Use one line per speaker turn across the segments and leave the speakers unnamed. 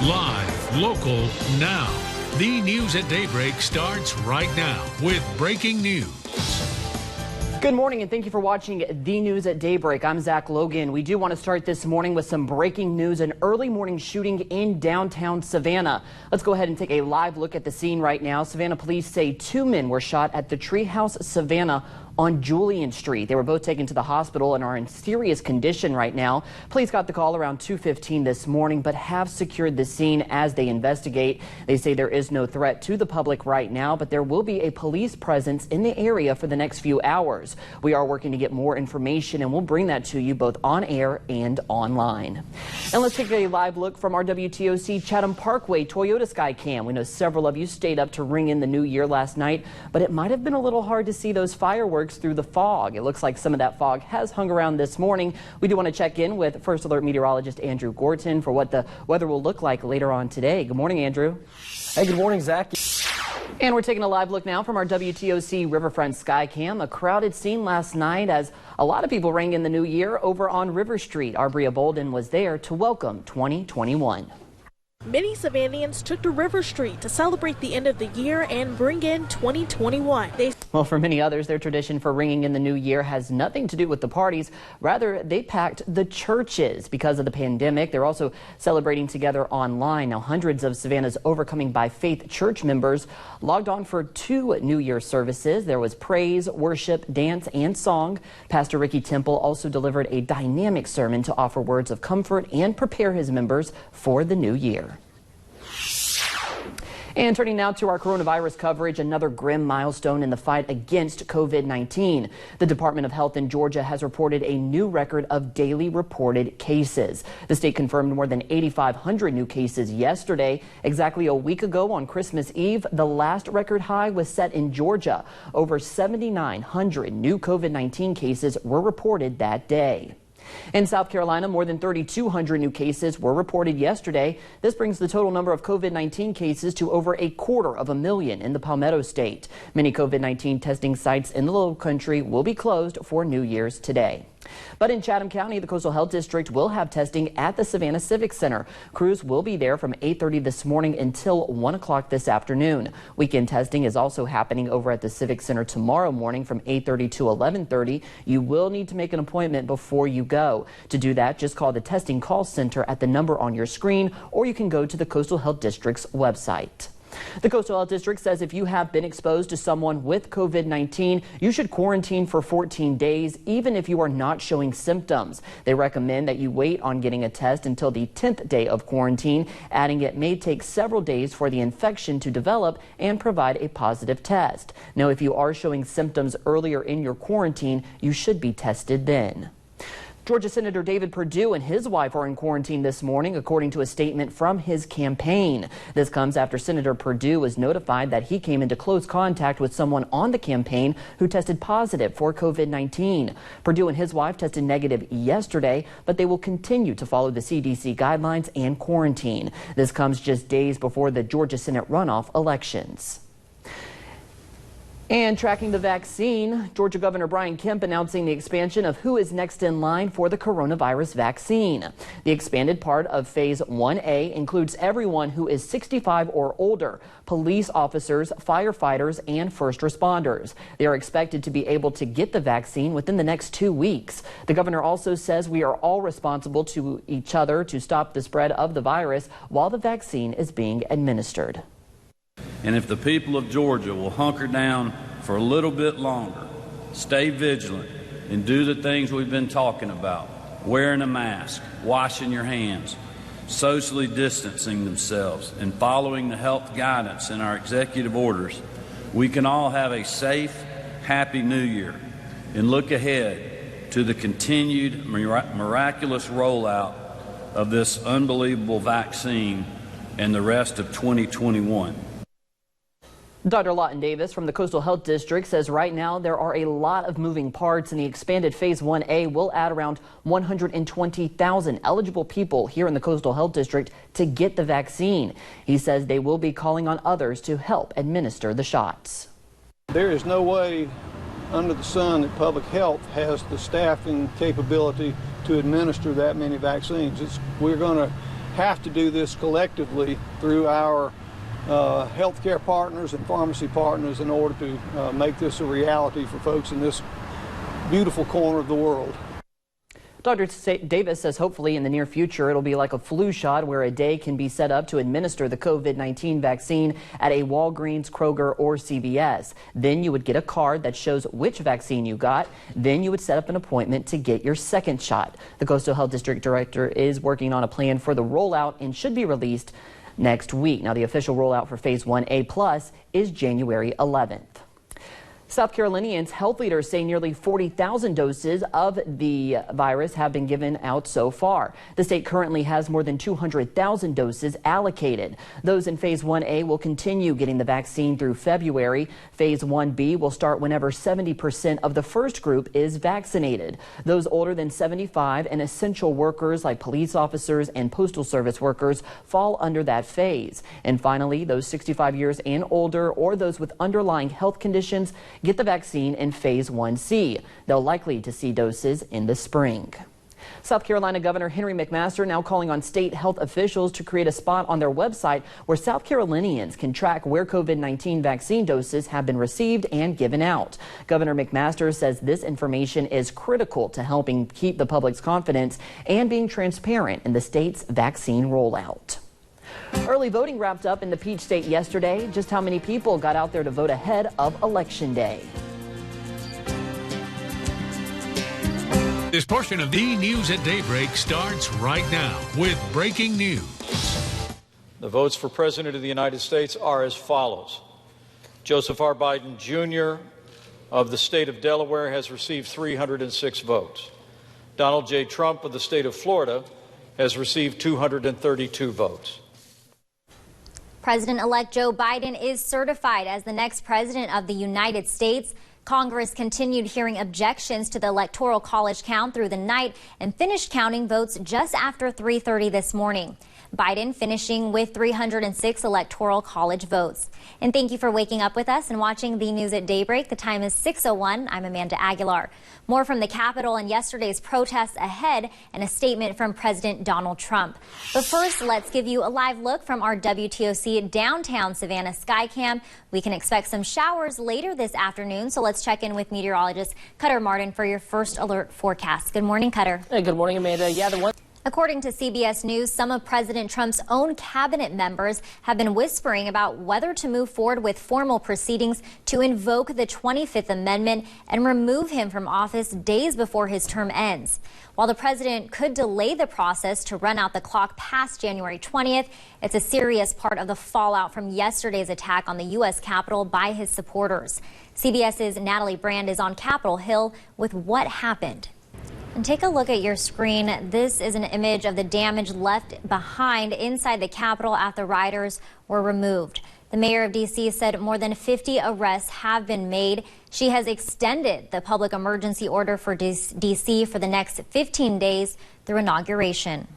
Live, local, now. The News at Daybreak starts right now with breaking news.
Good morning and thank you for watching The News at Daybreak. I'm Zach Logan. We do want to start this morning with some breaking news, an early morning shooting in downtown Savannah. Let's go ahead and take a live look at the scene right now. Savannah police say 2 men were shot at the Treehouse Savannah on Julian Street. They were both taken to the hospital and are in serious condition right now. Police got the call around 2:15 this morning, but have secured the scene as they investigate. They say there is no threat to the public right now, but there will be a police presence in the area for the next few hours. We are working to get more information and we'll bring that to you both on air and online. And let's take a live look from our WTOC Chatham Parkway Toyota Skycam. We know several of you stayed up to ring in the new year last night, but it might have been a little hard to see those fireworks through the fog. It looks like some of that fog has hung around this morning. We do want to check in with First Alert meteorologist Andrew Gorton for what the weather will look like later on today. Good morning, Andrew.
Hey, good morning, Zach.
And we're taking a live look now from our WTOC Riverfront Skycam. A crowded scene last night as a lot of people rang in the new year over on River Street. Our Bria Bolden was there to welcome 2021.
Many Savannians took to River Street to celebrate the end of the year and bring in 2021.
Well, for many others, their tradition for ringing in the new year has nothing to do with the parties. Rather, they packed the churches because of the pandemic. They're also celebrating together online. Now, hundreds of Savannah's Overcoming by Faith church members logged on for 2 New Year services. There was praise, worship, dance, and song. Pastor Ricky Temple also delivered a dynamic sermon to offer words of comfort and prepare his members for the new year. And turning now to our coronavirus coverage, another grim milestone in the fight against COVID-19. The Department of Health in Georgia has reported a new record of daily reported cases. The state confirmed more than 8,500 new cases yesterday. Exactly a week ago on Christmas Eve, the last record high was set in Georgia. Over 7,900 new COVID-19 cases were reported that day. In South Carolina, more than 3,200 new cases were reported yesterday. This brings the total number of COVID-19 cases to over 250,000 in the Palmetto State. Many COVID-19 testing sites in the Low Country will be closed for New Year's today. But in Chatham County, the Coastal Health District will have testing at the Savannah Civic Center. Crews will be there from 8:30 this morning until 1 o'clock this afternoon. Weekend testing is also happening over at the Civic Center tomorrow morning from 8:30 to 11:30. You will need to make an appointment before you go. To do that, just call the testing call center at the number on your screen, or you can go to the Coastal Health District's website. The Coastal Health District says if you have been exposed to someone with COVID-19, you should quarantine for 14 days, even if you are not showing symptoms. They recommend that you wait on getting a test until the 10th day of quarantine, adding it may take several days for the infection to develop and provide a positive test. Now, if you are showing symptoms earlier in your quarantine, you should be tested then. Georgia Senator David Perdue and his wife are in quarantine this morning, according to a statement from his campaign. This comes after Senator Perdue was notified that he came into close contact with someone on the campaign who tested positive for COVID-19. Perdue and his wife tested negative yesterday, but they will continue to follow the CDC guidelines and quarantine. This comes just days before the Georgia Senate runoff elections. And tracking the vaccine, Georgia Governor Brian Kemp announcing the expansion of who is next in line for the coronavirus vaccine. The expanded part of Phase 1A includes everyone who is 65 or older, police officers, firefighters, and first responders. They are expected to be able to get the vaccine within the next 2 weeks. The governor also says we are all responsible to each other to stop the spread of the virus while the vaccine is being administered.
And if the people of Georgia will hunker down for a little bit longer, stay vigilant, and do the things we've been talking about, wearing a mask, washing your hands, socially distancing themselves, and following the health guidance in our executive orders, we can all have a safe, happy New Year and look ahead to the continued miraculous rollout of this unbelievable vaccine and the rest of 2021.
Dr. Lawton Davis from the Coastal Health District says right now there are a lot of moving parts, and the expanded Phase 1A will add around 120,000 eligible people here in the Coastal Health District to get the vaccine. He says they will be calling on others to help administer the shots.
There is no way under the sun that public health has the staffing capability to administer that many vaccines. We're going to have to do this collectively through our healthcare partners and pharmacy partners in order to make this a reality for folks in this beautiful corner of the world.
Dr. Davis says hopefully in the near future it'll be like a flu shot where a day can be set up to administer the COVID-19 vaccine at a Walgreens, Kroger, or CVS. Then you would get a card that shows which vaccine you got. Then you would set up an appointment to get your second shot. The Coastal Health District Director is working on a plan for the rollout and should be released next week. Now, the official rollout for Phase 1A Plus is January 11th. South Carolinians health leaders say nearly 40,000 doses of the virus have been given out so far. The state currently has more than 200,000 doses allocated. Those in Phase 1A will continue getting the vaccine through February. Phase 1B will start whenever 70% of the first group is vaccinated. Those older than 75 and essential workers like police officers and postal service workers fall under that phase. And finally, those 65 years and older or those with underlying health conditions get the vaccine in Phase 1C. They'll likely to see doses in the spring. South Carolina Governor Henry McMaster now calling on state health officials to create a spot on their website where South Carolinians can track where COVID-19 vaccine doses have been received and given out. Governor McMaster says this information is critical to helping keep the public's confidence and being transparent in the state's vaccine rollout. Early voting wrapped up in the Peach State yesterday. Just how many people got out there to vote ahead of Election Day?
This portion of the News at Daybreak starts right now with breaking news.
The votes for President of the United States are as follows. Joseph R. Biden, Jr. of the state of Delaware has received 306 votes. Donald J. Trump of the state of Florida has received 232 votes.
President-elect Joe Biden is certified as the next president of the United States. Congress continued hearing objections to the Electoral College count through the night and finished counting votes just after 3:30 this morning. Biden finishing with 306 Electoral College votes. And thank you for waking up with us and watching the news at Daybreak. The time is 6:01. I'm Amanda Aguilar. More from the Capitol and yesterday's protests ahead and a statement from President Donald Trump. But first, let's give you a live look from our WTOC downtown Savannah Skycam. We can expect some showers later this afternoon, so let's check in with meteorologist Cutter Martin for your first alert forecast. Good morning, Cutter.
Hey, good morning, Amanda.
According to CBS News, some of President Trump's own cabinet members have been whispering about whether to move forward with formal proceedings to invoke the 25th Amendment and remove him from office days before his term ends. While the president could delay the process to run out the clock past January 20th, it's a serious part of the fallout from yesterday's attack on the U.S. Capitol by his supporters. CBS's Natalie Brand is on Capitol Hill with what happened. And take a look at your screen. This is an image of the damage left behind inside the Capitol after rioters were removed. The mayor of D.C. said more than 50 arrests have been made. She has extended the public emergency order for D.C. for the next 15 days through inauguration.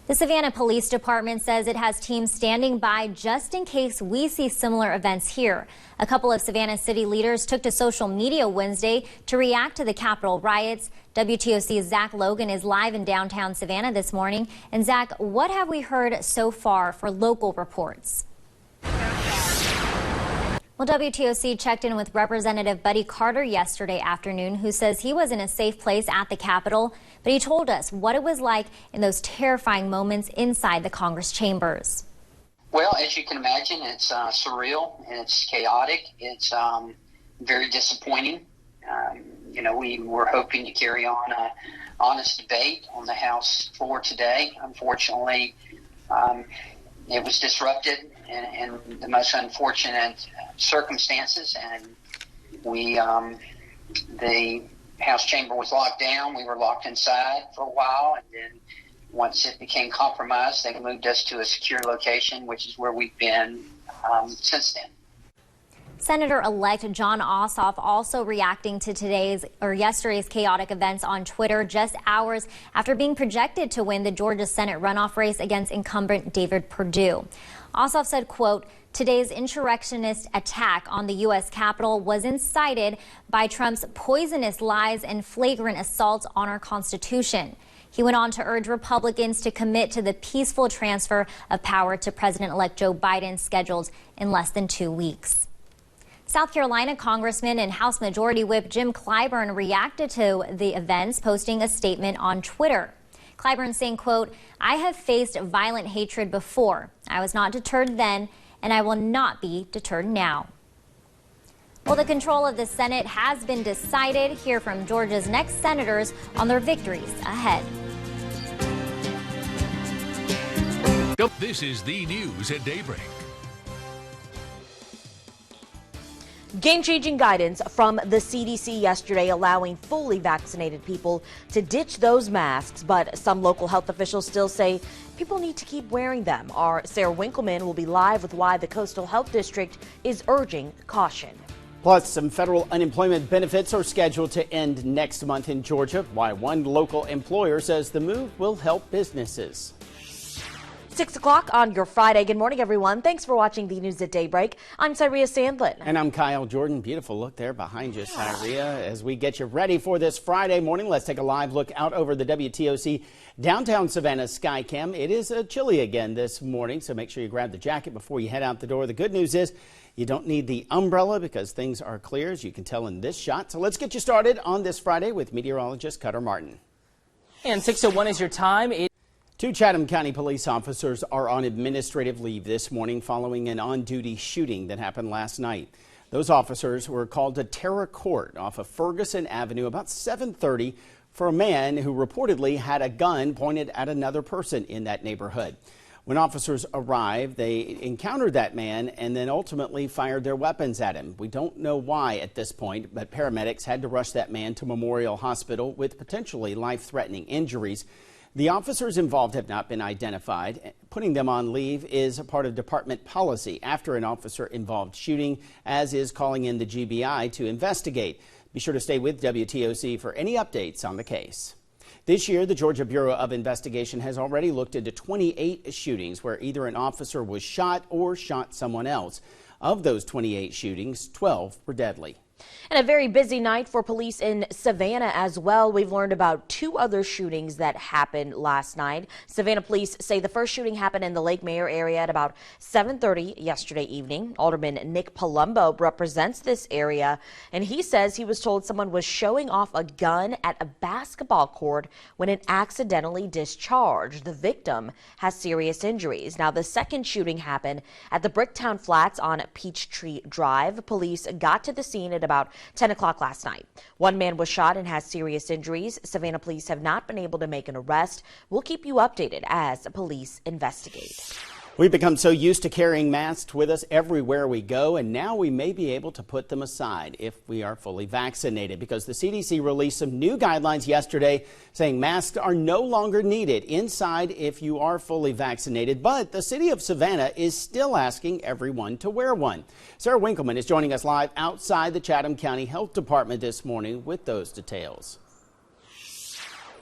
The Savannah Police Department says it has teams standing by just in case we see similar events here. A couple of Savannah city leaders took to social media Wednesday to react to the Capitol riots. WTOC's Zach Logan is live in downtown Savannah this morning. And Zach, what have we heard so far for local reports? Well, WTOC checked in with Representative Buddy Carter yesterday afternoon, who says he was in a safe place at the Capitol, but he told us what it was like in those terrifying moments inside the Congress chambers.
Well, as you can imagine, it's surreal and it's chaotic. It's very disappointing. We were hoping to carry on an honest debate on the House floor today. Unfortunately, it was disrupted in the most unfortunate circumstances, and the House chamber was locked down. We were locked inside for a while, and then once it became compromised, they moved us to a secure location, which is where we've been since then.
Senator-elect John Ossoff also reacting to yesterday's chaotic events on Twitter just hours after being projected to win the Georgia Senate runoff race against incumbent David Perdue. Ossoff said, quote, "Today's insurrectionist attack on the U.S. Capitol was incited by Trump's poisonous lies and flagrant assaults on our Constitution." He went on to urge Republicans to commit to the peaceful transfer of power to President-elect Joe Biden scheduled in less than 2 weeks. South Carolina Congressman and House Majority Whip Jim Clyburn reacted to the events, posting a statement on Twitter. Clyburn saying, quote, "I have faced violent hatred before. I was not deterred then, and I will not be deterred now." Well, the control of the Senate has been decided. Hear from Georgia's next senators on their victories ahead.
This is the news at Daybreak.
Game-changing guidance from the CDC yesterday allowing fully vaccinated people to ditch those masks, but some local health officials still say people need to keep wearing them. Our Sarah Winkleman will be live with why the Coastal Health District is urging caution.
Plus, some federal unemployment benefits are scheduled to end next month in Georgia, why one local employer says the move will help businesses.
6 o'clock on your Friday. Good morning, everyone. Thanks for watching the news at Daybreak. I'm Cyria Sandlin.
And I'm Kyle Jordan. Beautiful look there behind you, Cyria. As we get you ready for this Friday morning, let's take a live look out over the WTOC downtown Savannah Skycam. It is chilly again this morning, so make sure you grab the jacket before you head out the door. The good news is you don't need the umbrella because things are clear, as you can tell in this shot. So let's get you started on this Friday with meteorologist Cutter Martin.
And 6:01 is your time.
Two Chatham County police officers are on administrative leave this morning following an on-duty shooting that happened last night. Those officers were called to Terra Court off of Ferguson Avenue about 7:30 for a man who reportedly had a gun pointed at another person in that neighborhood. When officers arrived, they encountered that man and then ultimately fired their weapons at him. We don't know why at this point, but paramedics had to rush that man to Memorial Hospital with potentially life-threatening injuries. The officers involved have not been identified. Putting them on leave is a part of department policy after an officer-involved shooting, as is calling in the GBI to investigate. Be sure to stay with WTOC for any updates on the case. This year, the Georgia Bureau of Investigation has already looked into 28 shootings where either an officer was shot or shot someone else. Of those 28 shootings, 12 were deadly.
And a very busy night for police in Savannah as well. We've learned about two other shootings that happened last night. Savannah police say the first shooting happened in the Lake Mayer area at about 7:30 yesterday evening. Alderman Nick Palumbo represents this area, and he says he was told someone was showing off a gun at a basketball court when it accidentally discharged. The victim has serious injuries. Now, the second shooting happened at the Bricktown Flats on Peachtree Drive. Police got to the scene at about 10 o'clock last night. One man was shot and has serious injuries. Savannah police have not been able to make an arrest. We'll keep you updated as police investigate.
We've become so used to carrying masks with us everywhere we go, and now we may be able to put them aside if we are fully vaccinated, because the CDC released some new guidelines yesterday saying masks are no longer needed inside if you are fully vaccinated, but the city of Savannah is still asking everyone to wear one. Sarah Winkleman is joining us live outside the Chatham County Health Department this morning with those details.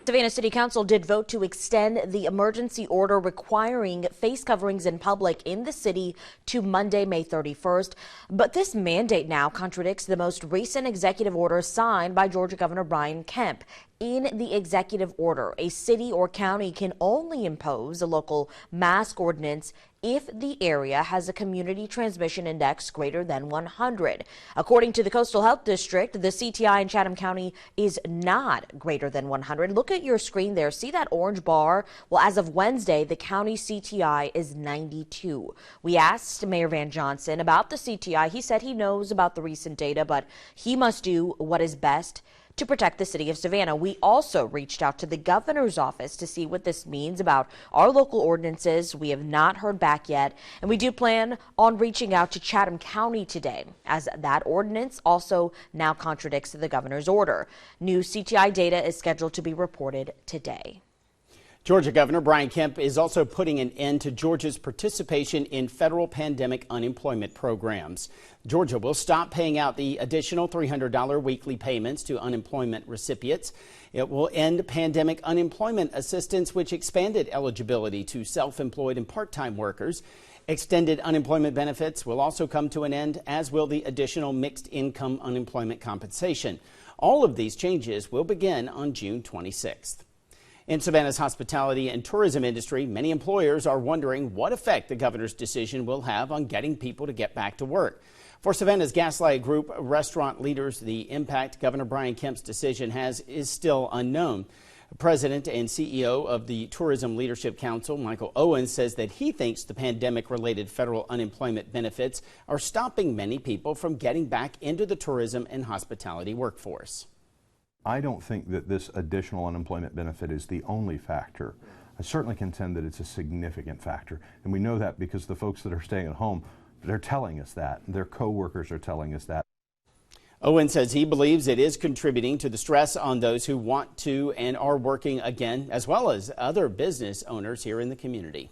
Savannah City Council did vote to extend the emergency order requiring face coverings in public in the city to Monday, May 31st. But this mandate now contradicts the most recent executive order signed by Georgia Governor Brian Kemp. In the executive order, a city or county can only impose a local mask ordinance if the area has a community transmission index greater than 100. According to the Coastal Health District, the CTI in Chatham County is not greater than 100. Look at your screen there. See that orange bar? Well, as of Wednesday, the county CTI is 92. We asked Mayor Van Johnson about the CTI. He said he knows about the recent data, but he must do what is best to protect the city of Savannah. We also reached out to the governor's office to see what this means about our local ordinances. We have not heard back yet, and we do plan on reaching out to Chatham County today, as that ordinance also now contradicts the governor's order. New CTI data is scheduled to be reported today.
Georgia Governor Brian Kemp is also putting an end to Georgia's participation in federal pandemic unemployment programs. Georgia will stop paying out the additional $300 weekly payments to unemployment recipients. It will end pandemic unemployment assistance, which expanded eligibility to self-employed and part-time workers. Extended unemployment benefits will also come to an end, as will the additional mixed income unemployment compensation. All of these changes will begin on June 26th. In Savannah's hospitality and tourism industry, many employers are wondering what effect the governor's decision will have on getting people to get back to work. For Savannah's Gaslight Group restaurant leaders, the impact Governor Brian Kemp's decision has is still unknown. President and CEO of the Tourism Leadership Council, Michael Owens, says that he thinks the pandemic-related federal unemployment benefits are stopping many people from getting back into the tourism and hospitality workforce.
I don't think that this additional unemployment benefit is the only factor. I certainly contend that it's a significant factor, and we know that because the folks that are staying at home, they're telling us that. Their co-workers are telling us that.
Owen says he believes it is contributing to the stress on those who want to and are working again, as well as other business owners here in the community.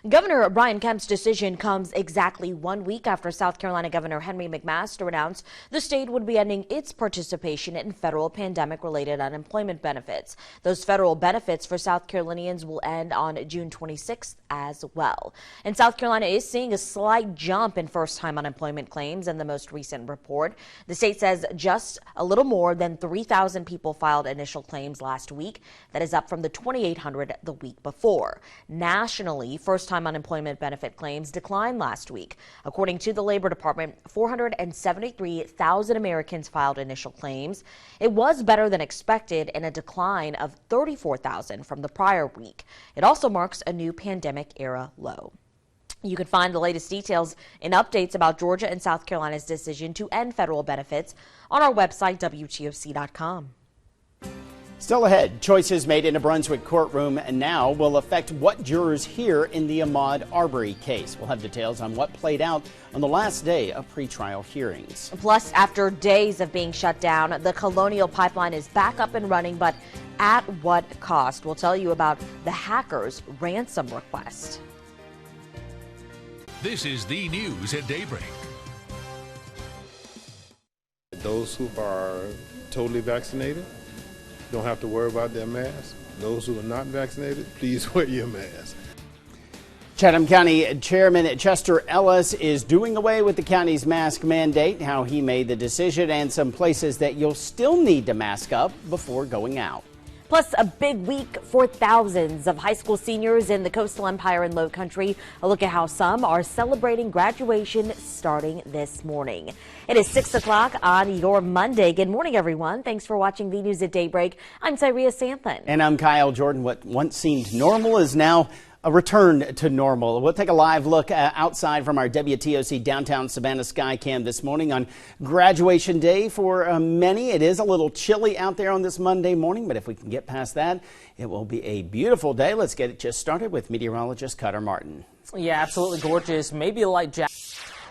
Governor Brian Kemp's decision comes exactly 1 week after South Carolina Governor Henry McMaster announced the state would be ending its participation in federal pandemic-related unemployment benefits. Those federal benefits for South Carolinians will end on June 26th as well. And South Carolina is seeing a slight jump in first-time unemployment claims in the most recent report. The state says just a little more than 3,000 people filed initial claims last week. That is up from the 2,800 the week before. Nationally, first-time unemployment benefit claims declined last week. According to the Labor Department, 473,000 Americans filed initial claims. It was better than expected and a decline of 34,000 from the prior week. It also marks a new pandemic-era low. You can find the latest details and updates about Georgia and South Carolina's decision to end federal benefits on our website, WTOC.com.
Still ahead, choices made in a Brunswick courtroom now will affect what jurors hear in the Ahmaud Arbery case. We'll have details on what played out on the last day of pretrial hearings.
Plus, after days of being shut down, the Colonial Pipeline is back up and running, but at what cost? We'll tell you about the hackers' ransom request.
This is the news at Daybreak.
Those who are totally vaccinated don't have to worry about their mask. Those who are not vaccinated, please wear your mask.
Chatham County Chairman Chester Ellis is doing away with the county's mask mandate, how he made the decision, and some places that you'll still need to mask up before going out.
Plus, a big week for thousands of high school seniors in the Coastal Empire and Low Country. A look at how some are celebrating graduation starting this morning. It is 6 o'clock on your Monday. Good morning, everyone. Thanks for watching the news at Daybreak. I'm Syria Santhan.
And I'm Kyle Jordan. What once seemed normal is now a return to normal. We'll take a live look outside from our WTOC downtown Savannah sky cam this morning on graduation day. For many, it is a little chilly out there on this Monday morning, but if we can get past that, it will be a beautiful day. Let's get it just started with meteorologist Cutter Martin.
Yeah, absolutely gorgeous. Maybe a light jacket.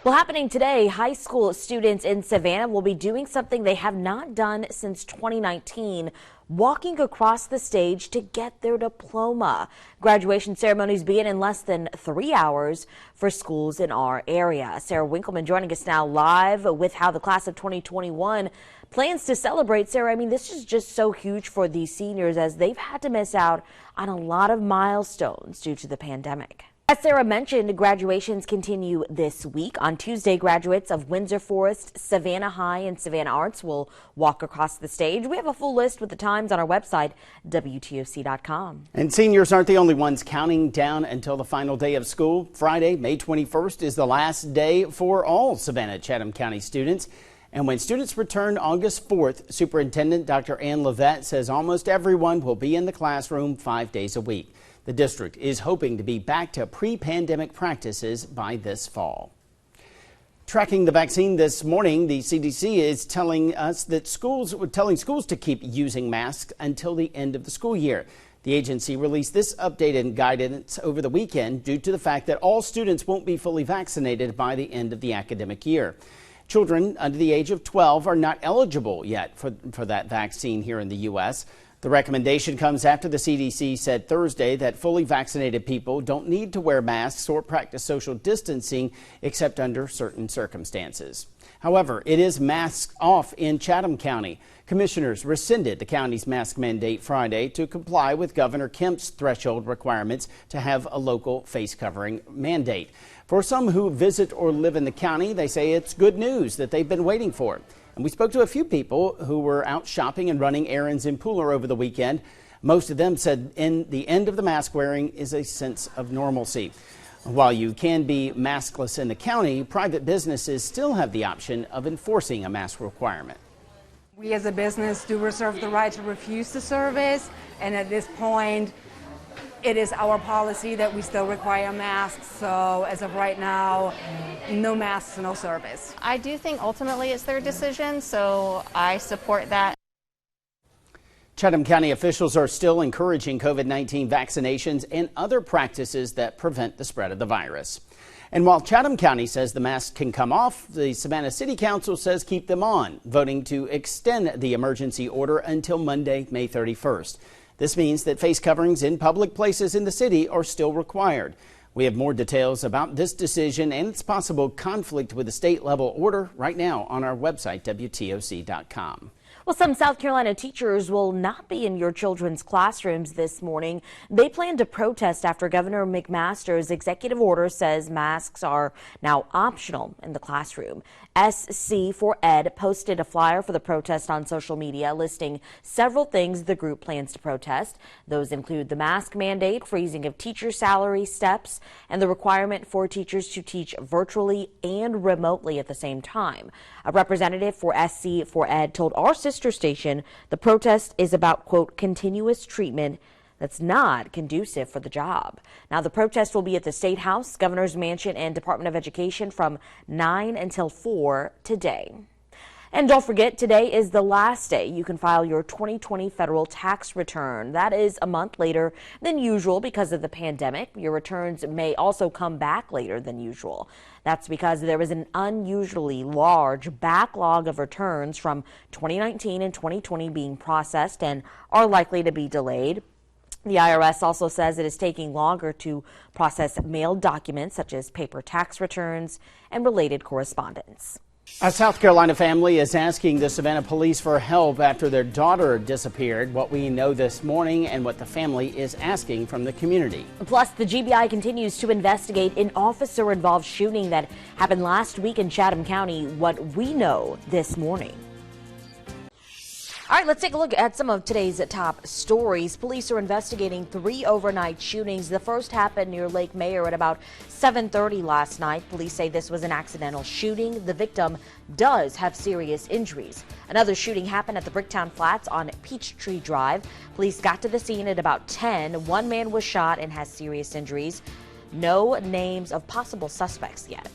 Well, happening today, high school students in Savannah will be doing something they have not done since 2019, walking across the stage to get their diploma. Graduation ceremonies begin in less than 3 hours for schools in our area. Sarah Winkleman joining us now live with how the class of 2021 plans to celebrate. Sarah, I mean, this is just so huge for these seniors as they've had to miss out on a lot of milestones due to the pandemic. As Sarah mentioned, graduations continue this week. On Tuesday, graduates of Windsor Forest, Savannah High, and Savannah Arts will walk across the stage. We have a full list with the times on our website, WTOC.com.
And seniors aren't the only ones counting down until the final day of school. Friday, May 21st, is the last day for all Savannah Chatham County students. And when students return August 4th, Superintendent Dr. Ann Levette says almost everyone will be in the classroom 5 days a week. The district is hoping to be back to pre-pandemic practices by this fall. Tracking the vaccine this morning, the CDC is telling schools to keep using masks until the end of the school year. The agency released this updated guidance over the weekend due to the fact that all students won't be fully vaccinated by the end of the academic year. Children under the age of 12 are not eligible yet for that vaccine here in the U.S. The recommendation comes after the CDC said Thursday that fully vaccinated people don't need to wear masks or practice social distancing except under certain circumstances. However, it is masks off in Chatham County. Commissioners rescinded the county's mask mandate Friday to comply with Governor Kemp's threshold requirements to have a local face covering mandate. For some who visit or live in the county, they say it's good news that they've been waiting for. And we spoke to a few people who were out shopping and running errands in Pooler over the weekend. Most of them said in the end of the mask wearing is a sense of normalcy. While you can be maskless in the county, private businesses still have the option of enforcing a mask requirement.
We as a business do reserve the right to refuse the service, and at this point, it is our policy that we still require masks. So as of right now, no masks, no service.
I do think ultimately it's their decision, so I support that.
Chatham County officials are still encouraging COVID-19 vaccinations and other practices that prevent the spread of the virus. And while Chatham County says the masks can come off, the Savannah City Council says keep them on, voting to extend the emergency order until Monday, May 31st. This means that face coverings in public places in the city are still required. We have more details about this decision and its possible conflict with the state level order right now on our website, WTOC.com.
Well, some South Carolina teachers will not be in your children's classrooms this morning. They plan to protest after Governor McMaster's executive order says masks are now optional in the classroom. SC4Ed posted a flyer for the protest on social media listing several things the group plans to protest. Those include the mask mandate, freezing of teacher salary steps, and the requirement for teachers to teach virtually and remotely at the same time. A representative for SC4Ed told our sister station the protest is about, quote, continuous treatment that's not conducive for the job. Now, the protest will be at the State House, Governor's Mansion, and Department of Education from 9 until 4 today. And don't forget, today is the last day you can file your 2020 federal tax return. That is a month later than usual because of the pandemic. Your returns may also come back later than usual. That's because there is an unusually large backlog of returns from 2019 and 2020 being processed and are likely to be delayed. The IRS also says it is taking longer to process mailed documents such as paper tax returns and related correspondence.
A South Carolina family is asking the Savannah police for help after their daughter disappeared. What we know this morning and what the family is asking from the community.
Plus, the GBI continues to investigate an officer-involved shooting that happened last week in Chatham County. What we know this morning. All right, let's take a look at some of today's top stories. Police are investigating 3 overnight shootings. The first happened near Lake Mayer at about 7:30 last night. Police say this was an accidental shooting. The victim does have serious injuries. Another shooting happened at the Bricktown Flats on Peachtree Drive. Police got to the scene at about 10. One man was shot and has serious injuries. No names of possible suspects yet.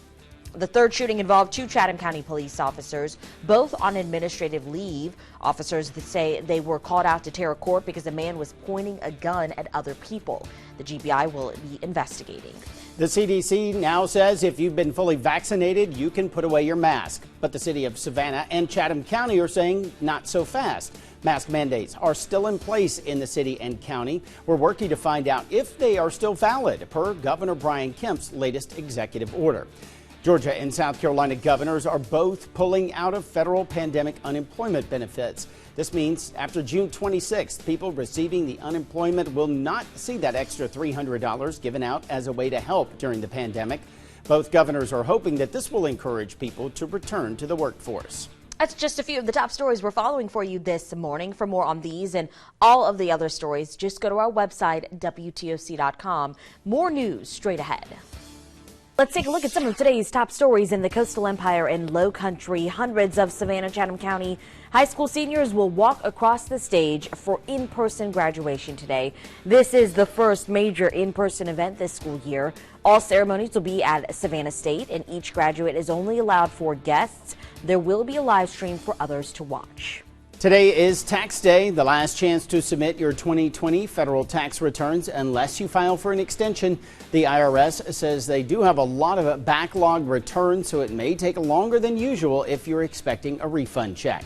The third shooting involved 2 Chatham County police officers, both on administrative leave. Officers say they were called out to Terra Court because a man was pointing a gun at other people. The GBI will be investigating.
The CDC now says if you've been fully vaccinated, you can put away your mask. But the city of Savannah and Chatham County are saying not so fast. Mask mandates are still in place in the city and county. We're working to find out if they are still valid per Governor Brian Kemp's latest executive order. Georgia and South Carolina governors are both pulling out of federal pandemic unemployment benefits. This means after June 26th, people receiving the unemployment will not see that extra $300 given out as a way to help during the pandemic. Both governors are hoping that this will encourage people to return to the workforce.
That's just a few of the top stories we're following for you this morning. For more on these and all of the other stories, just go to our website, WTOC.com. More news straight ahead. Let's take a look at some of today's top stories in the Coastal Empire and Low Country. Hundreds of Savannah, Chatham County high school seniors will walk across the stage for in-person graduation today. This is the first major in-person event this school year. All ceremonies will be at Savannah State, and each graduate is only allowed 4 guests. There will be a live stream for others to watch.
Today is tax day, the last chance to submit your 2020 federal tax returns unless you file for an extension. The IRS says they do have a lot of backlog returns, so it may take longer than usual if you're expecting a refund check.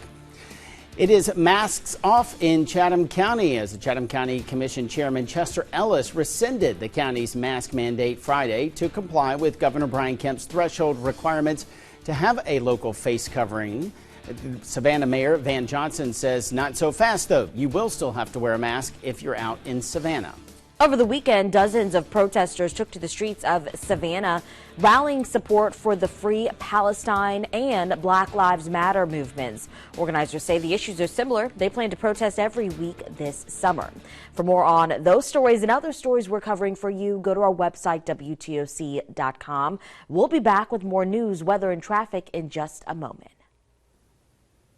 It is masks off in Chatham County as the Chatham County Commission Chairman Chester Ellis rescinded the county's mask mandate Friday to comply with Governor Brian Kemp's threshold requirements to have a local face covering. Savannah Mayor Van Johnson says not so fast, though. You will still have to wear a mask if you're out in Savannah.
Over the weekend, dozens of protesters took to the streets of Savannah, rallying support for the Free Palestine and Black Lives Matter movements. Organizers say the issues are similar. They plan to protest every week this summer. For more on those stories and other stories we're covering for you, go to our website, WTOC.com. We'll be back with more news, weather, and traffic in just a moment.